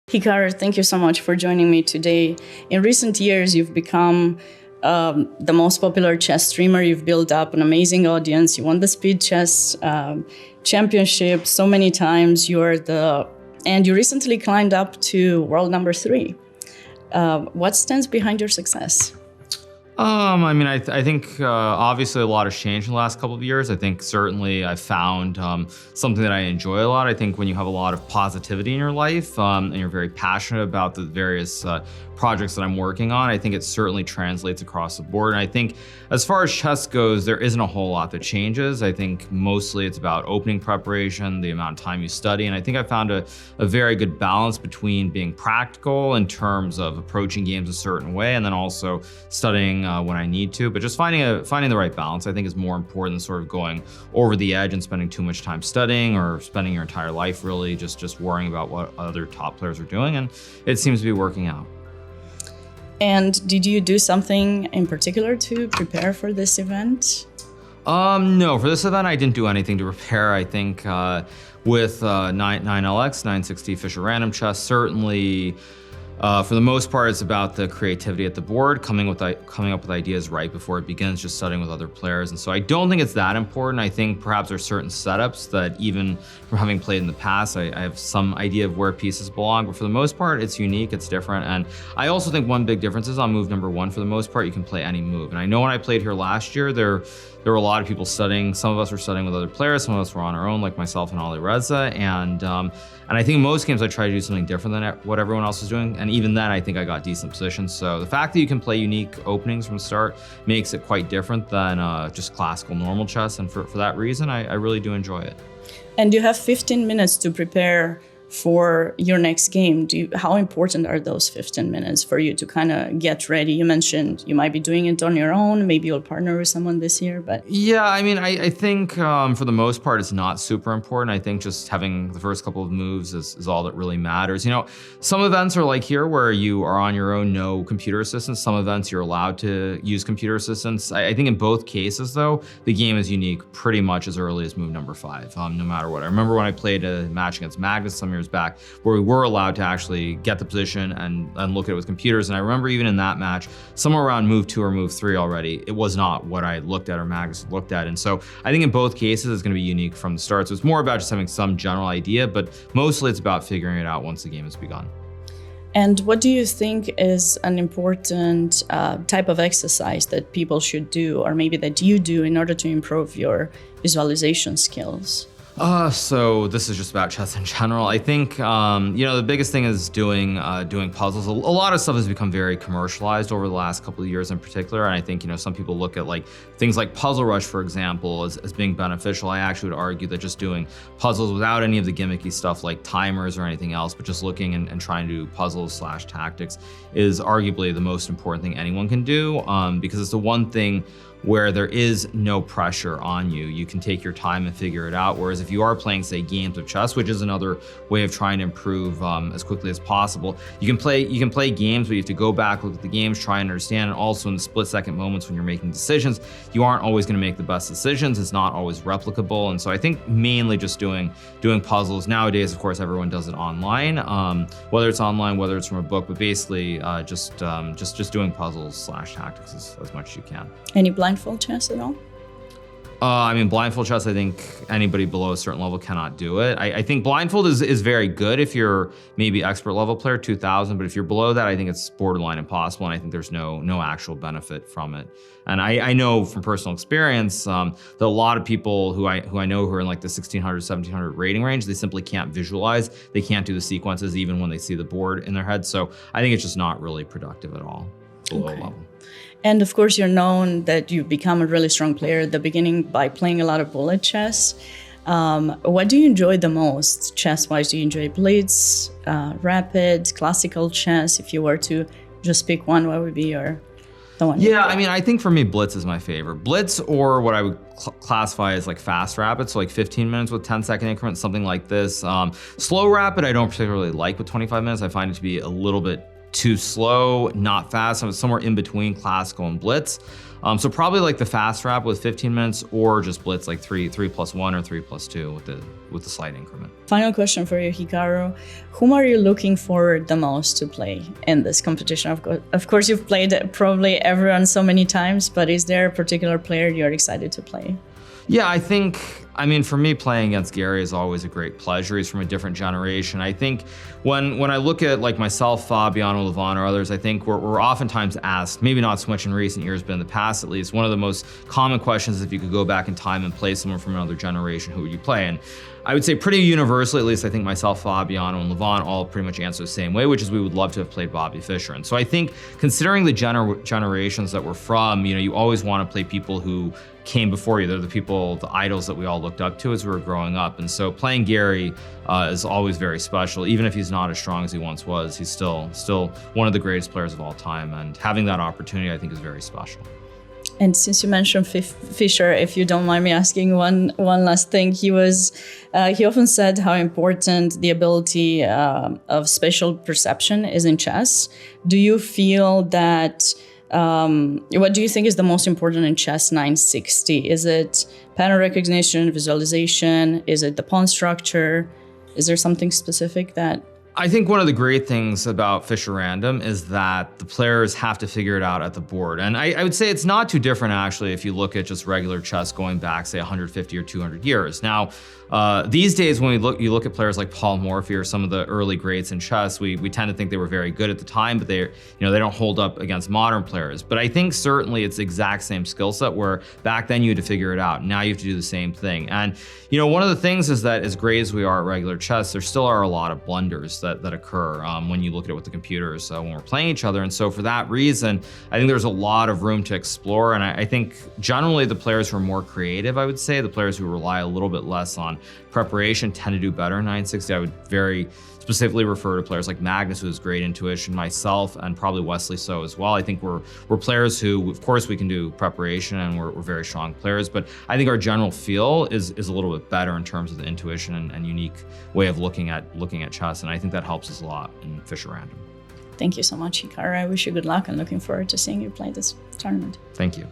Hikaru, thank you so much for joining me today. In recent years, you've become the most popular chess streamer. You've built up an amazing audience. You won the Speed Chess Championship so many times. And you recently climbed up to world number 3. What stands behind your success? I think obviously a lot has changed in the last couple of years. I think certainly I've found something that I enjoy a lot. I think when you have a lot of positivity in your life and you're very passionate about the various projects that I'm working on, I think it certainly translates across the board. And I think as far as chess goes, there isn't a whole lot that changes. I think mostly it's about opening preparation, the amount of time you study. And I think I found a very good balance between being practical in terms of approaching games a certain way and then also studying when I need to. But just finding the right balance, I think, is more important than sort of going over the edge and spending too much time studying or spending your entire life really just worrying about what other top players are doing. And it seems to be working out. And did you do something in particular to prepare for this event? No, for this event, I didn't do anything to prepare. I think with 9LX, 960 Fischer Random Chess, certainly for the most part, it's about the creativity at the board, coming up with ideas right before it begins, just studying with other players. And so I don't think it's that important. I think perhaps there's certain setups that even from having played in the past, I have some idea of where pieces belong, but for the most part, it's unique, it's different. And I also think one big difference is on move number 1, for the most part, you can play any move. And I know when I played here last year, there were a lot of people studying. Some of us were studying with other players, some of us were on our own, like myself and Ali Reza. And I think in most games I try to do something different than what everyone else is doing. And even then, I think I got decent positions. So the fact that you can play unique openings from the start makes it quite different than just classical normal chess. And for that reason, I really do enjoy it. And you have 15 minutes to prepare for your next game. How important are those 15 minutes for you to kind of get ready? You mentioned you might be doing it on your own. Maybe you'll partner with someone this year, but... Yeah, I think for the most part, it's not super important. I think just having the first couple of moves is all that really matters. You know, some events are like here where you are on your own, no computer assistance. Some events you're allowed to use computer assistance. I think in both cases, though, the game is unique pretty much as early as move number 5, no matter what. I remember when I played a match against Magnus some years back, where we were allowed to actually get the position and look at it with computers. And I remember even in that match, somewhere around move 2 or move 3 already, it was not what I looked at or Magnus looked at. And so I think in both cases, it's going to be unique from the start. So it's more about just having some general idea, but mostly it's about figuring it out once the game has begun. And what do you think is an important type of exercise that people should do, or maybe that you do, in order to improve your visualization skills? So this is just about chess in general. I think, the biggest thing is doing puzzles. A lot of stuff has become very commercialized over the last couple of years in particular. And I think, some people look at things like Puzzle Rush, for example, as being beneficial. I actually would argue that just doing puzzles without any of the gimmicky stuff like timers or anything else, but just looking and trying to do puzzles/tactics is arguably the most important thing anyone can do, because it's the one thing where there is no pressure on you. You can take your time and figure it out. Whereas if you are playing, say, games of chess, which is another way of trying to improve as quickly as possible, you can play games, but you have to go back, look at the games, try and understand. And also in the split-second moments when you're making decisions, you aren't always going to make the best decisions. It's not always replicable. And so I think mainly just doing puzzles. Nowadays, of course, everyone does it online, whether it's online, whether it's from a book, but basically just doing puzzles/tactics as much as you can. Any blindfold chess at all? Blindfold chess, I think anybody below a certain level cannot do it. I think blindfold is very good if you're maybe expert level player, 2000, but if you're below that, I think it's borderline impossible, and I think there's no actual benefit from it. And I know from personal experience that a lot of people who I know who are in like the 1600, 1700 rating range, they simply can't visualize. They can't do the sequences even when they see the board in their head. So I think it's just not really productive at all below level. And of course, you're known that you've become a really strong player at the beginning by playing a lot of bullet chess. What do you enjoy the most chess-wise? Do you enjoy blitz, rapid, classical chess? If you were to just pick one, what would be the one? Yeah, I think for me, blitz is my favorite. Blitz, or what I would classify as like fast rapid, so like 15 minutes with 10-second increments, something like this. Slow rapid, I don't particularly like with 25 minutes. I find it to be a little bit too slow, not fast. So somewhere in between classical and blitz. So probably like the fast wrap with 15 minutes, or just blitz like 3+1 or 3+2 with the slight increment. Final question for you, Hikaru. Whom are you looking forward the most to play in this competition? Of course, you've played probably everyone so many times, but is there a particular player you're excited to play? Yeah, I mean, for me, playing against Gary is always a great pleasure. He's from a different generation. I think when I look at like myself, Fabiano, Levon, or others, I think we're oftentimes asked, maybe not so much in recent years, but in the past at least, one of the most common questions is if you could go back in time and play someone from another generation, who would you play? And I would say pretty universally, at least I think myself, Fabiano, and Levon all pretty much answer the same way, which is we would love to have played Bobby Fischer. And so I think considering the generations that we're from, you always want to play people who came before you. They're the people, the idols that we all looked up to as we were growing up. And so playing Gary is always very special. Even if he's not as strong as he once was, he's still one of the greatest players of all time. And having that opportunity, I think, is very special. And since you mentioned Fischer, if you don't mind me asking one last thing, he often said how important the ability of spatial perception is in chess. Do you feel that, what do you think is the most important in chess 960? Is it pattern recognition, visualization? Is it the pawn structure? Is there something specific that... I think one of the great things about Fischer Random is that the players have to figure it out at the board. And I would say it's not too different, actually, if you look at just regular chess going back, say, 150 or 200 years. Now, these days, when you look at players like Paul Morphy or some of the early greats in chess, we tend to think they were very good at the time, but they don't hold up against modern players. But I think certainly it's the exact same skill set, where back then you had to figure it out. Now you have to do the same thing. And one of the things is that as great as we are at regular chess, there still are a lot of blunders that occur when you look at it with the computers when we're playing each other. And so for that reason, I think there's a lot of room to explore. And I think generally the players who are more creative, I would say, the players who rely a little bit less on preparation tend to do better in 960. I would very specifically refer to players like Magnus, who has great intuition, myself, and probably Wesley so as well. I think we're players who, of course, we can do preparation and we're very strong players, but I think our general feel is a little bit better in terms of the intuition and unique way of looking at chess, and I think that helps us a lot in Fischer Random. Thank you so much, Hikaru. I wish you good luck and looking forward to seeing you play this tournament. Thank you.